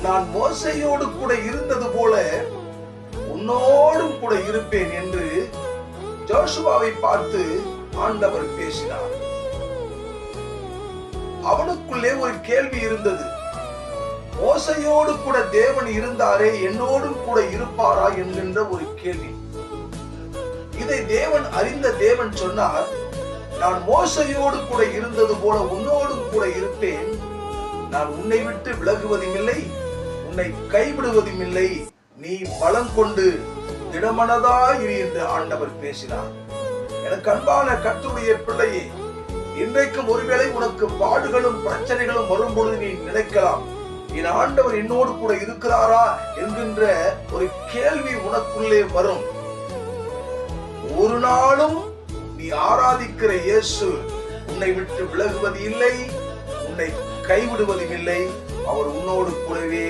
நான் மோசேயோடு கூட இருந்தது போல உன்னோடும் கூட இருப்பேன் என்று யோசுவாவை பார்த்து ஆண்டவர் பேசினார். அவனுக்குள்ளே ஒரு கேள்வி இருந்தது. மோசேயோடு கூட தேவன் இருந்தாரே, என்னோடும் கூட இருப்பாரா என்கின்ற ஒரு கேள்வி. இதை தேவன் அறிந்த தேவன் சொன்னார், நான் மோசேயோடு கூட இருந்தது போல உன்னோடும் கூட இருப்பேன். நான் உன்னை விட்டு விலகுவதும் இல்லை, உன்னை கைவிடுவதும் இல்லை. நீ பலம் கொண்டு திடமனதாயிரு என்று ஆண்டவர் பேசினார். எனக்கு அன்பான கர்த்தருடைய பிள்ளையே, இன்றைக்கும் ஒருவேளை உனக்கு பாடுகளும் பிரச்சனைகளும் வரும்பொழுது நீ நினைக்கலாம், என் ஆண்டவர் என்னோடு கூட இருக்கிறாரா என்கின்ற ஒரு கேள்வி உனக்குள்ளே வரும். ஒரு நாளும் நீ ஆராதிக்கிற இயேசு உன்னை விட்டு விலகுவது இல்லை, உன்னை கைவிடுவதும் இல்லை. அவர் உன்னோடு கூடவே